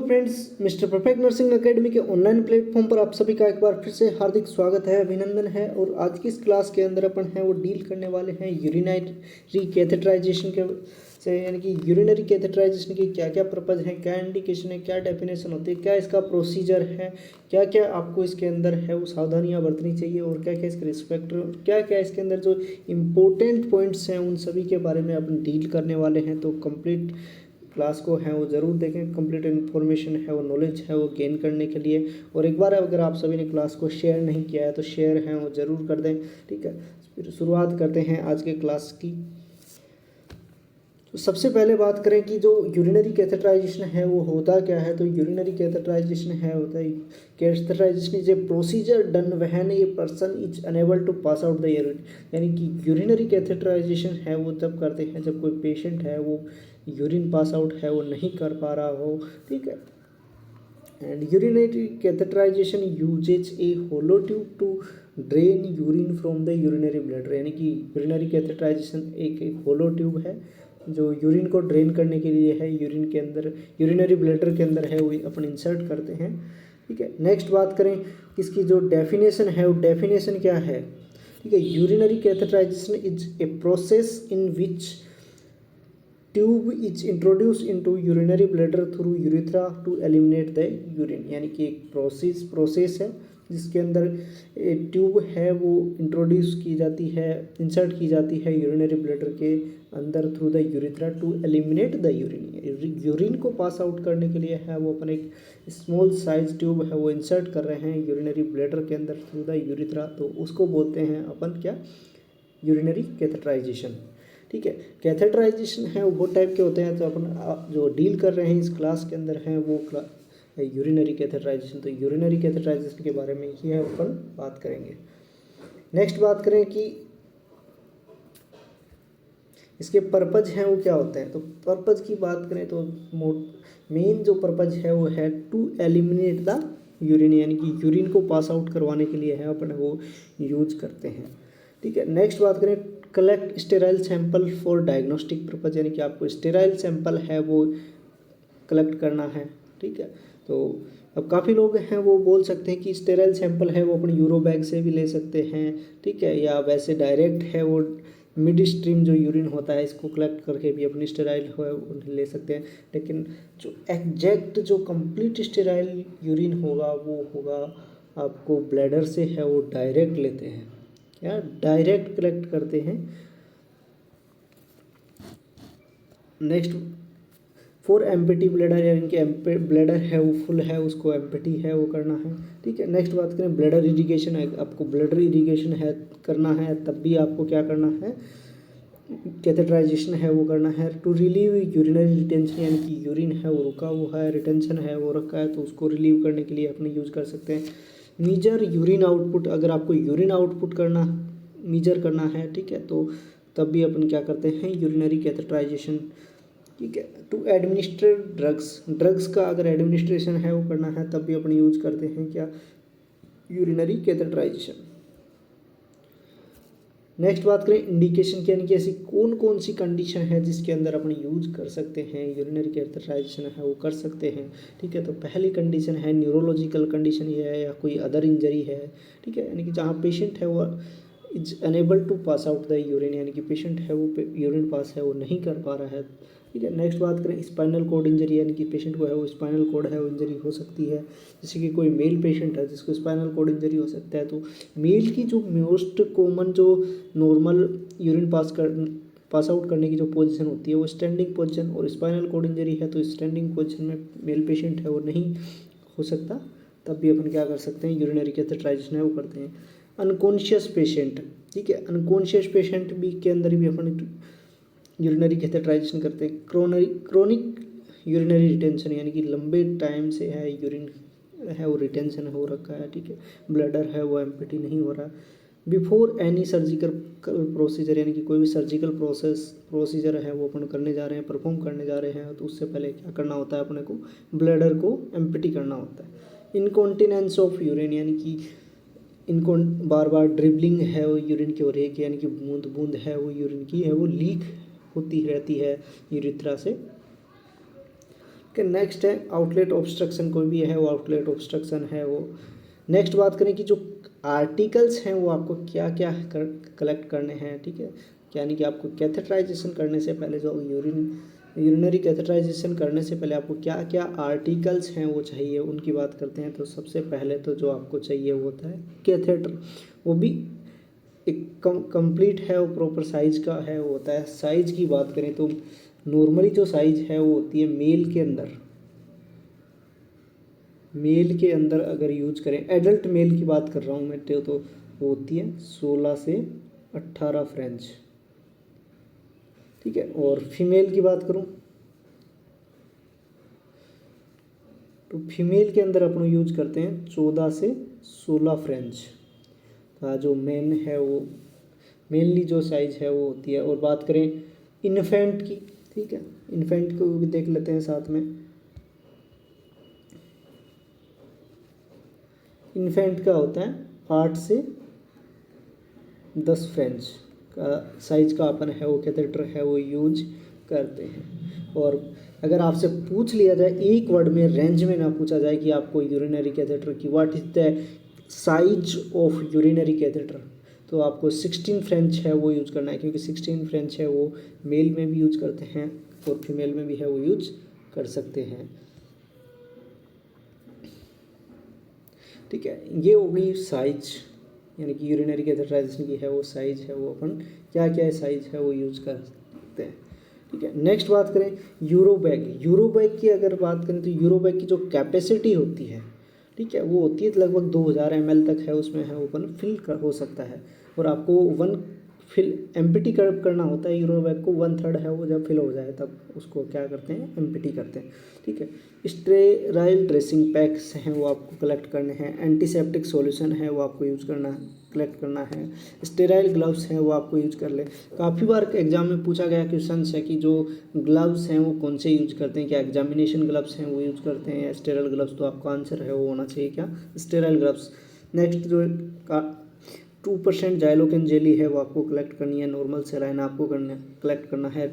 Friends, mister perfect nursing academy के online platform पर आप सभी का एक बार फिर से हार्दिक स्वागत है, अभिनंदन है। और आज की इस क्लास के अंदर अपन है वो डील करने वाले हैं यूरिनरी कैथेटराइजेशन के से, यानी कि यूरिनरी कैथेटराइजेशन की क्या क्या पर्पज़ है, क्या इंडिकेशन है, क्या डेफिनेशन होती है, क्या इसका प्रोसीजर है, क्या क्या आपको इसके अंदर है वो सावधानियाँ बरतनी चाहिए और क्या क्या इसके रिस्पेक्ट, क्या क्या इसके अंदर जो इम्पोर्टेंट पॉइंट्स हैं उन सभी के बारे में अपन डील करने वाले हैं। तो कंप्लीट क्लास को है वो ज़रूर देखें, कंप्लीट इन्फॉर्मेशन है वो नॉलेज है वो गेन करने के लिए। और एक बार अगर आप सभी ने क्लास को शेयर नहीं किया है तो शेयर है वो ज़रूर कर दें, ठीक है। फिर शुरुआत करते हैं आज के क्लास की। तो सबसे पहले बात करें कि जो यूरिनरी कैथेटराइजेशन है वो होता क्या है। तो यूरिनरी कैथेटराइजेशन है होता है catheterization is a procedure done when a person is unable to pass out the urine, यानी कि यूरिनरी कैथेटराइजेशन है वो तब करते हैं जब कोई पेशेंट है वो यूरिन पास आउट है वो नहीं कर पा रहा हो, ठीक है। And urinary catheterization uses a hollow tube to drain urine from the urinary bladder, यानी कि यूरिनरी कैथेटराइजेशन एक होलो ट्यूब है जो यूरिन को ड्रेन करने के लिए है, यूरिन के अंदर यूरिनरी ब्लैडर के अंदर है वो अपन इंसर्ट करते हैं, ठीक है। नेक्स्ट बात करें इसकी जो डेफिनेशन है वो डेफिनेशन क्या है, ठीक है। Urinary catheterization is a process in which tube is introduce into urinary bladder through urethra to eliminate the urine, यानी कि एक प्रोसेस है जिसके अंदर ट्यूब है वो इंट्रोड्यूस की जाती है, इंसर्ट की जाती है यूरिनरी ब्लैडर के अंदर through the urethra to eliminate the urine. Urine को पास आउट करने के लिए है वो अपन एक स्मॉल साइज ट्यूब है वो इंसर्ट कर रहे हैं यूरिनरी ब्लैडर के अंदर थ्रू द यूरिथ्रा, तो उसको बोलते हैं अपन क्या, यूरिनरी कैथेटराइजेशन, ठीक है। कैथेटराइजेशन है वो टाइप के होते हैं, तो अपन जो डील कर रहे हैं इस क्लास के अंदर है वो यूरिनरी कैथेटराइजेशन। तो यूरिनरी कैथेटराइजेशन के बारे में ही है अपन बात करेंगे। नेक्स्ट बात करें कि इसके पर्पज हैं वो क्या होते हैं। तो पर्पज की बात करें तो मेन जो पर्पज है वो है टू एलिमिनेट द यूरिन, यानी कि यूरिन को पास आउट करवाने के लिए है अपन वो यूज करते हैं, ठीक है। नेक्स्ट बात करें collect sterile sample for diagnostic purpose, यानी कि आपको स्टेराइल सैंपल है वो कलेक्ट करना है, ठीक है। तो अब काफ़ी लोग हैं वो बोल सकते हैं कि स्टेराइल सैंपल है वो अपने यूरो बैग से भी ले सकते हैं, ठीक है, या वैसे डायरेक्ट है वो मिड स्ट्रीम जो यूरिन होता है इसको कलेक्ट करके भी अपनी स्टेराइल है उन्हें ले सकते हैं। लेकिन जो एग्जैक्ट जो कंप्लीट स्टेराइल यूरिन होगा वो होगा आपको ब्लैडर से है वो डायरेक्ट लेते हैं, क्या डायरेक्ट कलेक्ट करते हैं। नेक्स्ट फॉर एम्प्टी ब्लैडर, यानी कि ब्लैडर है वो फुल है उसको एम्प्टी है वो करना है, ठीक है। नेक्स्ट बात करें ब्लैडर इरिगेशन है, आपको ब्लैडर इरिगेशन है करना है तब भी आपको क्या करना है, कैथेटराइजेशन है वो करना है। टू रिलीव यूरिनरी रिटेंशन, यानी कि यूरिन है वो रुका हुआ है, रिटेंशन है वो रखा है, तो उसको रिलीव करने के लिए अपने यूज कर सकते हैं। मीजर यूरिन आउटपुट, अगर आपको यूरिन आउटपुट करना मीजर करना है, ठीक है, तो तब भी अपन क्या करते हैं यूरिनरी कैथेटराइजेशन, ठीक है। टू एडमिनिस्ट्रेट ड्रग्स का अगर एडमिनिस्ट्रेशन है वो करना है तब भी अपन यूज करते हैं क्या, यूरिनरी कैथेटराइजेशन। नेक्स्ट बात करें इंडिकेशन की, यानी कि ऐसी कौन कौन सी कंडीशन है जिसके अंदर अपन यूज कर सकते हैं यूरिनरी कैथेटराइजेशन है वो कर सकते हैं, ठीक है। तो पहली कंडीशन है न्यूरोलॉजिकल कंडीशन ये है या कोई अदर इंजरी है, ठीक है, यानी कि जहाँ पेशेंट है वो is unable to pass out the urine, यानी कि पेशेंट है वो यूरिन पास है वो नहीं कर पा रहा है, ठीक है। नेक्स्ट बात करें स्पाइनल कोड इंजरी, यानी कि पेशेंट को है वो स्पाइनल कोड है वो इंजरी हो सकती है, जैसे कि कोई मेल पेशेंट है जिसको स्पाइनल कोड इंजरी हो सकता है। तो मेल की जो मोस्ट कॉमन जो नॉर्मल यूरिन पास आउट करने की जो पोजीशन होती है वो स्टैंडिंग पोजीशन, और स्पाइनल कोड इंजरी है तो स्टैंडिंग पोजीशन में मेल पेशेंट है वो नहीं हो सकता, तब भी अपन क्या कर सकते हैं यूरिनरी कैथेटराइजेशन है वो करते हैं। अनकॉन्शियस पेशेंट, ठीक है, अनकॉन्शियस पेशेंट भी के अंदर भी अपन यूरिनरी कैथेटराइजेशन करते हैं। क्रोनिक यूरिनरी रिटेंशन, यानी कि लंबे टाइम से है यूरिन है वो रिटेंशन हो रखा है, ठीक है, ब्लैडर है वो एम्प्टी नहीं हो रहा। बिफोर एनी सर्जिकल प्रोसीजर, यानी कि कोई भी सर्जिकल प्रोसीजर है वो अपन करने जा रहे हैं, परफॉर्म करने जा रहे हैं, तो उससे पहले क्या करना होता है अपने को, ब्लैडर को एम्प्टी करना होता है। इनकॉन्टिनेंस ऑफ यूरिन, यानी कि इनको बार बार ड्रिबलिंग है वो यूरिन की हो रही है, यानी कि बूंद बूंद है वो यूरिन की है वो लीक होती रहती है यूरिथ्रा से। कि नेक्स्ट है आउटलेट ऑब्स्ट्रक्शन, कोई भी है वो आउटलेट ऑब्स्ट्रक्शन है वो। नेक्स्ट बात करें कि जो आर्टिकल्स हैं वो आपको क्या क्या कलेक्ट करने हैं, ठीक है, यानी कि आपको कैथेटराइजेशन करने से पहले, जो यूरिनरी कैथेटराइजेशन करने से पहले आपको क्या क्या आर्टिकल्स हैं वो चाहिए, उनकी बात करते हैं। तो सबसे पहले तो जो आपको चाहिए वो होता है कैथेटर, वो भी एक कंप्लीट है, वो प्रॉपर साइज का है वो होता है। साइज की बात करें तो नॉर्मली जो साइज है वो होती है मेल के अंदर अगर यूज करें, एडल्ट मेल की बात कर रहा हूँ मैं, तो वो होती है 16 से 18 फ्रेंच, ठीक है। और फीमेल की बात करूँ तो फीमेल के अंदर अपन यूज करते हैं 14 से 16 फ्रेंच का। जो मेन है वो मेनली जो साइज है वो होती है। और बात करें इन्फेंट की, ठीक है, इन्फेंट को भी देख लेते हैं साथ में। इन्फेंट का होता है 8 से 10 फ्रेंच का साइज का अपन है वो कैथेटर है वो यूज करते हैं। और अगर आपसे पूछ लिया जाए एक वर्ड में, रेंज में ना पूछा जाए कि आपको यूरिनरी कैथेटर की what is the size of urinary catheter, तो आपको 16 फ्रेंच है वो यूज करना है, क्योंकि 16 फ्रेंच है वो मेल में भी यूज करते हैं और फीमेल में भी है वो यूज कर सकते हैं, ठीक है। ये हो गई साइज, यानी कि यूरिनरी कैथेटराइजेशन की है वो साइज है वो अपन क्या क्या साइज है वो यूज कर सकते हैं, ठीक है। नेक्स्ट बात करें यूरोबैग की अगर बात करें तो यूरोबैग की जो कैपेसिटी होती है, ठीक है, वो होती है लगभग 2000 ml तक है, उसमें है ओपन फिल हो सकता है। और आपको वन फिल एम्प्टी करना होता है यूरोबैग को, 1/3 है वो जब फिल हो जाए तब उसको क्या करते हैं, एम्प्टी करते हैं, ठीक है। स्टेराइल ड्रेसिंग पैक्स हैं वो आपको कलेक्ट करने हैं, एंटीसेप्टिक सॉल्यूशन है वो आपको यूज़ करना है, कलेक्ट करना है, स्टेराइल ग्लव्स हैं वो आपको यूज कर ले। काफ़ी बार एग्जाम में पूछा गया क्वेश्चन है कि जो ग्लव्स हैं वो कौन से यूज करते हैं, क्या एग्जामिनेशन ग्लव्स हैं वो यूज करते हैं या स्टेराइल ग्लव्स, तो आपका आंसर है वो होना चाहिए क्या, स्टेराइल ग्लव्स। नेक्स्ट जो 2% जाइलोकेन जेली है वो आपको कलेक्ट करनी है, नॉर्मल सेलाइन आपको कलेक्ट करना है,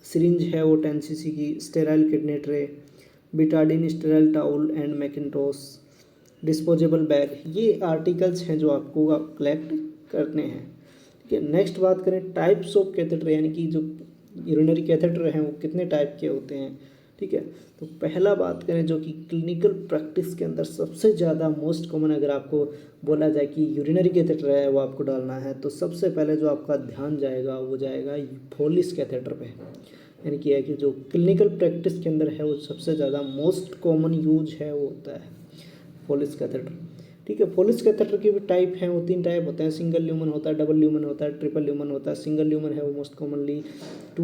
सिरिंज है वो 10 cc की, sterile kidney tray, betadine, sterile towel and mackintosh, disposable bag, ये आर्टिकल्स हैं जो आपको कलेक्ट करने हैं, ठीक है। नेक्स्ट बात करें टाइप्स ऑफ कैथेटर, यानी कि जो यूरिनरी कैथेटर हैं वो कितने टाइप के होते हैं, ठीक है। तो पहला बात करें जो कि क्लिनिकल प्रैक्टिस के अंदर सबसे ज़्यादा मोस्ट कॉमन, अगर आपको बोला जाए कि यूरिनरी कैथेटर है वो आपको डालना है, तो सबसे पहले जो आपका ध्यान जाएगा वो जाएगा फोलिस कैथेटर पे, यानी कि है कि जो क्लिनिकल प्रैक्टिस के अंदर है वो सबसे ज़्यादा मोस्ट कॉमन यूज है वो होता है फोलिस कैथेटर, ठीक है। फोलिस कैथेटर के भी टाइप हैं, वो 3 टाइप होते हैं, सिंगल ल्यूमन होता है, डबल ल्यूमन होता है, ट्रिपल ल्यूमन होता है। सिंगल ल्यूमन है वो most commonly to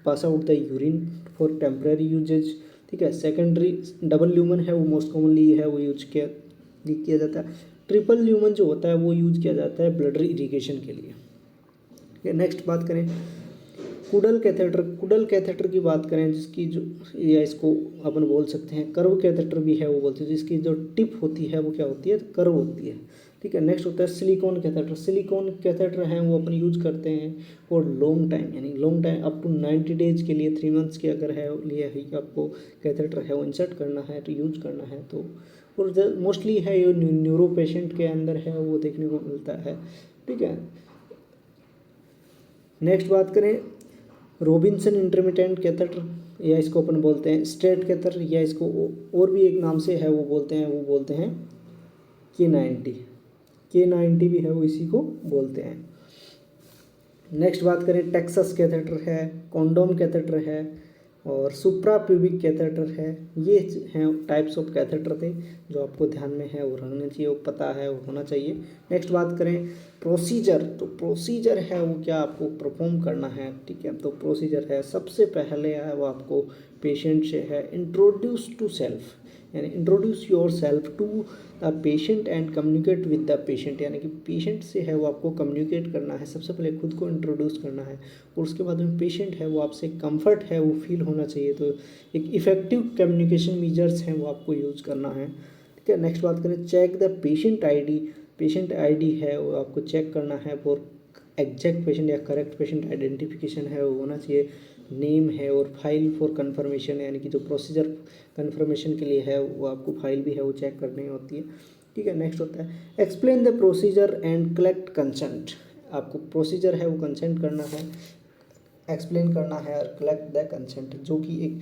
pass out the urine for temporary usage, ठीक है। सेकेंडरी डबल ल्यूमन है वो मोस्ट कॉमनली है वो यूज किया जाता है। ट्रिपल ल्यूमन जो होता है वो यूज किया जाता है ब्लड इरिगेशन के लिए, ठीक है। नेक्स्ट बात करें कुडल कैथेटर की बात करें, जिसकी जो या इसको अपन बोल सकते हैं कर्व कैथेटर भी है वो बोलते हैं, जिसकी जो टिप होती है वो क्या होती है, कर्व होती है, ठीक है। नेक्स्ट होता है सिलिकॉन कैथेटर हैं वो अपन यूज करते हैं और लॉन्ग टाइम, यानी long time up to 90 days के लिए, 3 मंथ्स के अगर है लिए है आपको कैथेटर है वो इंसर्ट करना है तो यूज करना है, तो और मोस्टली है ये न्यूरो पेशेंट के अंदर है वो देखने को मिलता है, ठीक है। नेक्स्ट बात करें रॉबिन्सन इंटरमिटेंट कैथेटर, या इसको अपन बोलते हैं स्ट्रेट कैथेटर, या इसको और भी एक नाम से है वो बोलते हैं K90 भी है वो इसी को बोलते हैं। नेक्स्ट बात करें टेक्सास कैथेटर है, कॉन्डोम कैथेटर है और सुप्रा प्यूबिक कैथेटर है। ये हैं टाइप्स ऑफ कैथेटर थे जो आपको ध्यान में है वो रखना चाहिए, वो पता है वो होना चाहिए। नेक्स्ट बात करें प्रोसीजर, तो प्रोसीजर है वो क्या आपको परफॉर्म करना है, ठीक है। तो प्रोसीजर है सबसे पहले है वो आपको पेशेंट से है इंट्रोड्यूस टू सेल्फ, यानी introduce yourself to the patient and communicate with the patient, यानी कि पेशेंट से है वो आपको कम्युनिकेट करना है, सबसे पहले खुद को इंट्रोड्यूस करना है और उसके बाद में पेशेंट है वो आपसे कंफर्ट है वो फील होना चाहिए। तो एक इफेक्टिव कम्युनिकेशन मेजर्स हैं वो आपको यूज करना है, ठीक है। नेक्स्ट बात करें चेक द पेशेंट आईडी है वो आपको चेक करना है फॉर एग्जैक्ट पेशेंट या करेक्ट पेशेंट आइडेंटिफिकेशन है वो होना चाहिए। नेम है और फाइल फॉर कन्फर्मेशन, यानी कि जो प्रोसीजर कन्फर्मेशन के लिए है वो आपको फाइल भी है वो चेक करनी होती है। ठीक है, नेक्स्ट होता है explain the procedure and collect consent. आपको प्रोसीजर है वो कंसेंट करना है, एक्सप्लेन करना है और कलेक्ट द कंसेंट, जो कि एक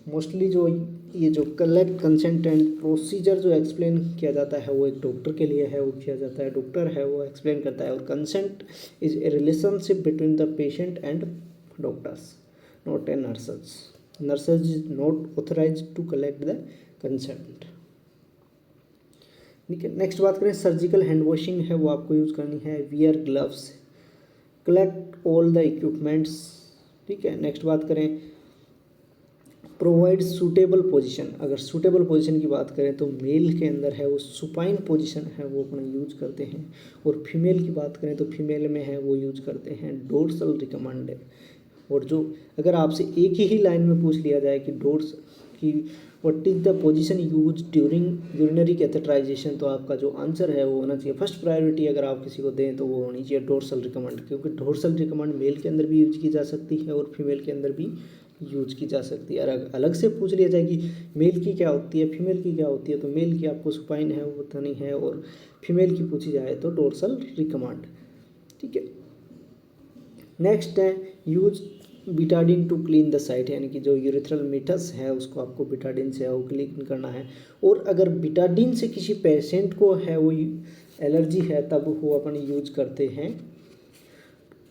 मोस्टली जो ये जो कलेक्ट कंसेंट एंड प्रोसीजर जो एक्सप्लेन किया जाता है वो एक डॉक्टर के लिए है वो किया जाता है, डॉक्टर है वो एक्सप्लेन करता है। और consent is a relationship between the patient and doctors, not a nurses. Nurses is not authorize to collect the consent. ठीक है, नेक्स्ट बात करें सर्जिकल हैंड वॉशिंग है वो आपको यूज़ करनी है, wear gloves, collect all the equipments. ठीक है, नेक्स्ट बात करें प्रोवाइड सूटेबल पोजीशन। अगर सूटेबल पोजीशन की बात करें तो मेल के अंदर है वो सुपाइन पोजीशन है वो अपना यूज करते हैं, और फीमेल की बात करें तो फीमेल में है वो यूज करते हैं डोर्सल रिकमेंडेड। और जो अगर आपसे एक ही लाइन में पूछ लिया जाए कि डोर्स की what is the position use during urinary catheterization, तो आपका जो आंसर है वो होना चाहिए फर्स्ट प्रायोरिटी अगर आप किसी को दें तो वो होनी चाहिए डोर्सल रिकमेंड, क्योंकि डोर्सल रिकमेंड मेल के अंदर भी यूज की जा सकती है और फीमेल के अंदर भी यूज की जा सकती है। और अलग से पूछ लिया जाए कि मेल की क्या होती है फीमेल की क्या होती है, तो मेल की आपको सुपाइन है वो बतानी है, और फीमेल की पूछी जाए तो डोर्सल रिकमेंड। ठीक है, नेक्स्ट है use Betadine to clean the site, यानी कि जो यूरिथ्रल मीटस है उसको आपको बिटाडिन से वो क्लीन करना है। और अगर बिटाडिन से किसी पेशेंट को है वो एलर्जी है तब वो अपन यूज करते हैं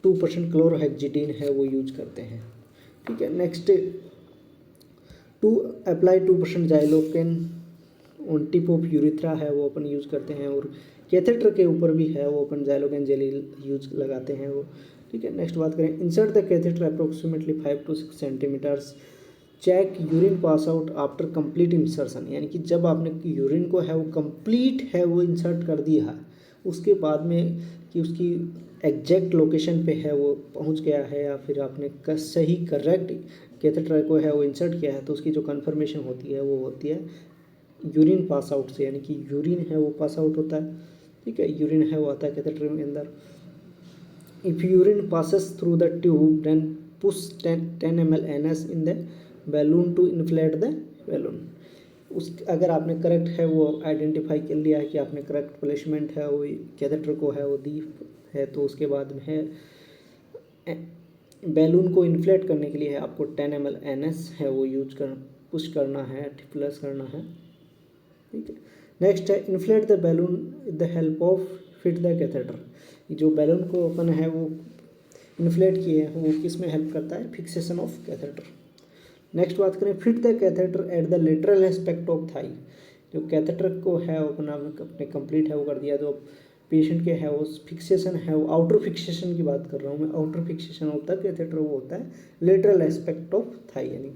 2% क्लोरोहेक्सिडिन है वो यूज करते हैं। ठीक है, next to apply 2% Xylocaine on tip of urethra है वो अपन यूज करते हैं, और कैथेटर के ऊपर भी है वो अपन जाइलोकेन जेली यूज लगाते हैं वो। ठीक है, नेक्स्ट बात करें insert the catheter approximately 5 to 6 centimetres, check urine pass out after complete insertion, यानी कि जब आपने यूरिन को है वो कंप्लीट है वो इंसर्ट कर दिया है उसके बाद में कि उसकी एग्जैक्ट लोकेशन पे है वो पहुंच गया है या फिर आपने सही करेक्ट कैथेटर को है वो इंसर्ट किया है, तो उसकी जो कन्फर्मेशन होती है वो होती है यूरिन पास आउट से, यानी कि यूरिन है वो पास आउट होता है। ठीक है, यूरिन है वो आता है कैथेटर के अंदर। If urine passes through the tube then push 10 ml NS in the balloon to inflate the balloon. उस अगर आपने करेक्ट है वो आइडेंटिफाई कर लिया है कि आपने करेक्ट प्लेसमेंट है वो कैथेटर को है वो दी है, तो उसके बाद में है बैलून को इन्फ्लेट करने के लिए है आपको 10 ml NS है वो यूज कर पुश करना है, प्लस करना है। ठीक है, नेक्स्ट है inflate the balloon with the help of fit the catheter. जो बैलून को अपन है वो इन्फ्लेट किए हैं वो किस में हेल्प करता है, फिक्सेशन ऑफ कैथेटर। नेक्स्ट बात करें fit the catheter at the lateral aspect of thigh. जो कैथेटर को है वो अपने कंप्लीट है वो कर दिया, जो पेशेंट के है वो फिक्सेशन है वो आउटर फिक्सेशन की बात कर रहा हूँ मैं, आउटर फिक्सेशन होता है कैथेटर वो होता है लेटरल एस्पेक्ट ऑफ थाई यानी।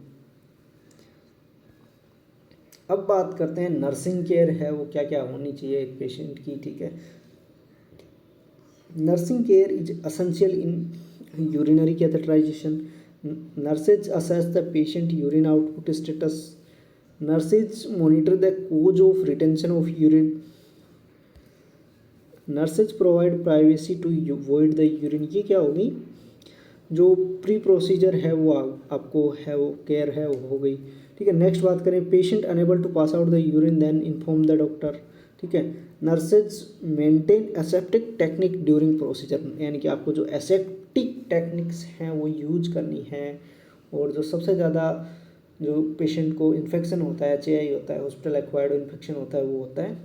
अब बात करते हैं नर्सिंग केयर है वो क्या क्या होनी चाहिए एक पेशेंट की। ठीक है, nursing care is essential in urinary catheterization. Nurses assess the patient urine output status. Nurses monitor the cause of retention of urine. Nurses provide privacy to avoid the urine। ये क्या होगी, जो प्री प्रोसीजर है वो आपको है वो care है वो हो गई। ठीक है, नेक्स्ट बात करें patient unable to pass out the urine then inform the doctor. ठीक है, nurses maintain aseptic technique during procedure, यानी कि आपको जो एसेप्टिक टेक्निक्स हैं वो यूज करनी है। और जो सबसे ज़्यादा जो पेशेंट को इन्फेक्शन होता है HAI होता है हॉस्पिटल एक्वायर्ड इन्फेक्शन होता है वो होता है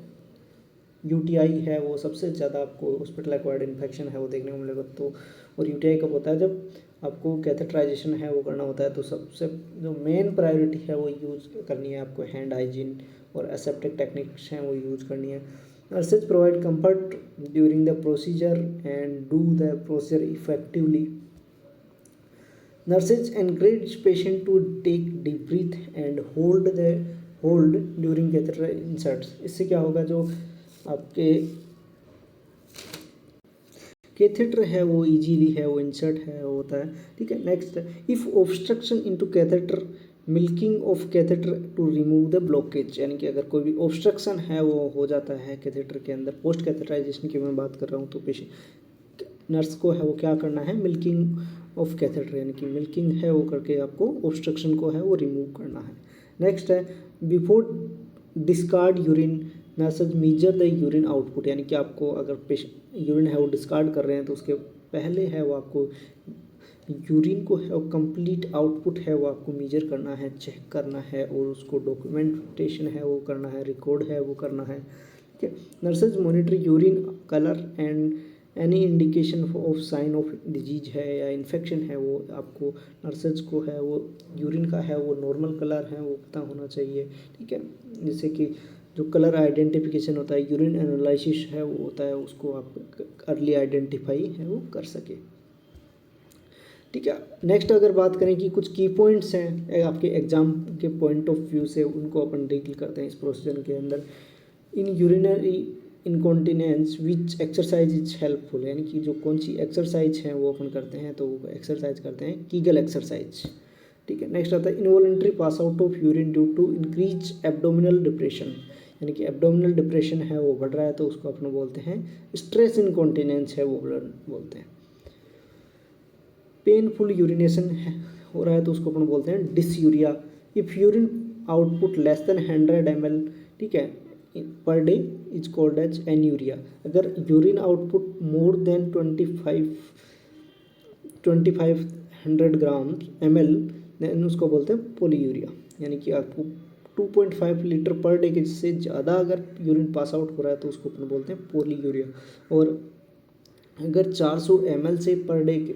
UTI है वो सबसे ज़्यादा आपको हॉस्पिटल एक्वायर्ड इन्फेक्शन है वो देखने को मिलेगा। तो और UTI कब होता है, जब आपको कैथेटराइजेशन है वो करना होता है। तो सबसे जो मेन प्रायोरिटी है वो यूज़ करनी है आपको हैंड हाइजीन और एसेप्टिक टेक्निक्स हैं वो यूज़ करनी है। Nurses provide comfort during the procedure and do the procedure effectively. Nurses encourage patient to take deep breath and hold during catheter inserts. इससे क्या होगा, जो आपके कैथेटर है वो इजीली है वो इंसर्ट है वो होता है। ठीक है, next if obstruction into catheter milking of catheter to remove the blockage, यानी कि अगर कोई भी ऑब्स्ट्रक्शन है वो हो जाता है कैथेटर के अंदर पोस्ट कैथेटराइजेशन की मैं बात कर रहा हूँ, तो पेशेंट नर्स को है वो क्या करना है, मिल्किंग ऑफ कैथेटर, यानी कि मिल्किंग है वो करके आपको ऑब्स्ट्रक्शन को है वो रिमूव करना है। नेक्स्ट है before discard urine nurses measure the urine output, यानी कि आपको अगर यूरिन है वो डिस्कार्ड कर रहे हैं तो उसके पहले है वो आपको यूरिन को है और कंप्लीट आउटपुट है वो आपको मेजर करना है, चेक करना है और उसको डॉक्यूमेंटेशन है वो करना है, रिकॉर्ड है वो करना है। ठीक है, nurses monitor urine colour and any indication of sine of disease है या इन्फेक्शन है वो आपको नर्सेज को है वो यूरिन का है वो नॉर्मल कलर है वो पता होना चाहिए। ठीक है, जैसे कि जो कलर आइडेंटिफिकेशन होता है, यूरिन एनालिसिस है वो होता है, उसको आप अर्ली आइडेंटिफाई है वो कर सके। ठीक है, नेक्स्ट अगर बात करें कि कुछ की पॉइंट्स हैं आपके एग्जाम के पॉइंट ऑफ व्यू से, उनको अपन डील करते हैं इस प्रोसीजर के अंदर। In urinary incontinence which exercise is helpful, यानी कि जो कौन सी एक्सरसाइज है वो अपन करते हैं, तो वो एक्सरसाइज करते हैं कीगल एक्सरसाइज। ठीक है, नेक्स्ट आता है involuntary pass out of urine due to increase abdominal depression, यानी कि एब्डोमिनल डिप्रेशन है वो बढ़ रहा है तो उसको अपन बोलते हैं स्ट्रेस इनकॉन्टिनेंस है वो बोलते हैं। पेनफुल यूरिनेशन हो रहा है तो उसको अपन बोलते हैं dysuria. If urine output less than 100 ml, ठीक है, per day is called as anuria. अगर urine output more than 2500 gram ml then उसको बोलते हैं पोलीयूरिया, यानी कि आपको 2.5 लीटर पर डे के से ज़्यादा अगर यूरिन पास आउट हो रहा है तो उसको अपन बोलते हैं पोलीयूरिया। और अगर 400 ml से पर डे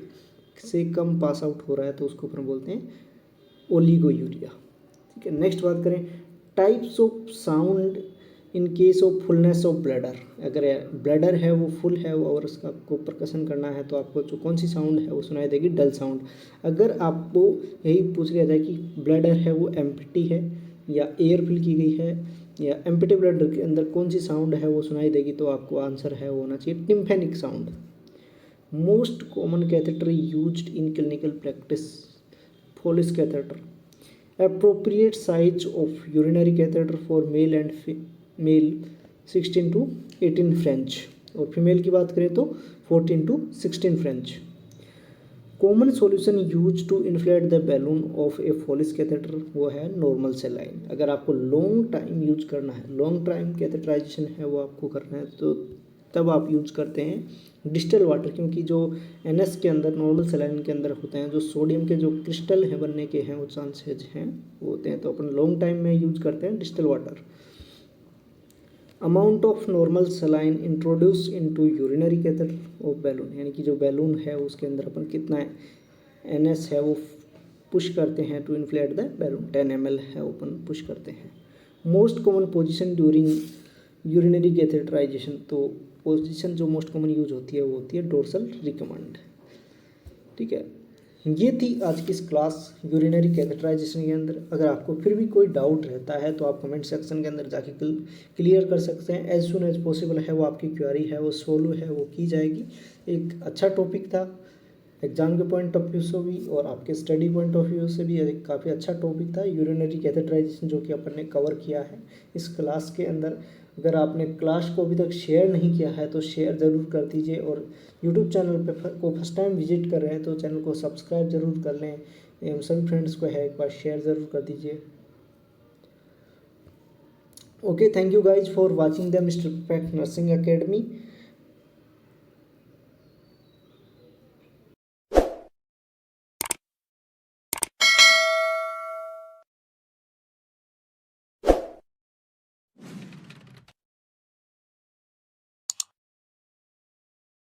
से कम पास आउट हो रहा है तो उसको अपन बोलते हैं ओलिगोयूरिया। ठीक है, नेक्स्ट बात करें types of sound in case of fullness of bladder. अगर ब्लैडर है वो फुल है और उसका आपको प्रकसन करना है तो आपको जो कौन सी साउंड है वो सुनाई देगी, डल साउंड। अगर आपको यही पूछ लिया जाए कि ब्लैडर है वो एम्प्टी है या एयर फिल की गई है या एम्प्टी ब्लैडर के अंदर कौन सी साउंड है वो सुनाई देगी, तो आपको आंसर है वो होना चाहिए tympanic sound. Most common catheter used in clinical practice Foley's catheter. Appropriate size of urinary catheter for male and female 16 to 18 French, और फीमेल की बात करें तो 14 to 16 French। Common solution use to inflate the balloon of a Foley's catheter वो है normal saline. अगर आपको long time use करना है, लॉन्ग टाइम कैथेटराइजेशन है वो आपको करना है तो तब आप यूज करते हैं डिस्टल वाटर, क्योंकि जो एनएस के अंदर नॉर्मल सेलाइन के अंदर होते हैं जो सोडियम के जो क्रिस्टल है बनने के हैं वो चांसेज हैं वो होते हैं, तो अपन लॉन्ग टाइम में यूज करते हैं distal water. Amount of normal saline introduce into urinary catheter of balloon, यानी कि जो बैलून है उसके अंदर अपन कितना एनएस है वो पुश करते हैं to inflate the balloon, 10 ml है वो अपन पुश करते हैं। Most common position during urinary catheterization, तो पोजीशन जो मोस्ट कॉमन यूज होती है वो होती है डोर्सल रिकमेंड। ठीक है, ये थी आज की इस क्लास यूरिनरी कैथेटराइजेशन के अंदर। अगर आपको फिर भी कोई डाउट रहता है तो आप कमेंट सेक्शन के अंदर जाके क्लियर कर सकते हैं। एज सुन एज पॉसिबल है वो आपकी क्वेरी है वो सोल्व है वो की जाएगी। एक अच्छा टॉपिक था एग्जाम के पॉइंट ऑफ व्यू से भी और आपके स्टडी पॉइंट ऑफ व्यू से भी काफ़ी अच्छा टॉपिक था यूरिनरी कैथेटराइजेशन जो कि अपन ने कवर किया है इस क्लास के अंदर। अगर आपने क्लास को अभी तक शेयर नहीं किया है तो शेयर ज़रूर कर दीजिए और यूट्यूब चैनल पे को फर्स्ट टाइम विजिट कर रहे हैं तो चैनल को सब्सक्राइब ज़रूर कर लें एवं सभी फ्रेंड्स को है एक बार शेयर ज़रूर कर दीजिए। Okay, thank you guys for watching the mister perfect nursing academy.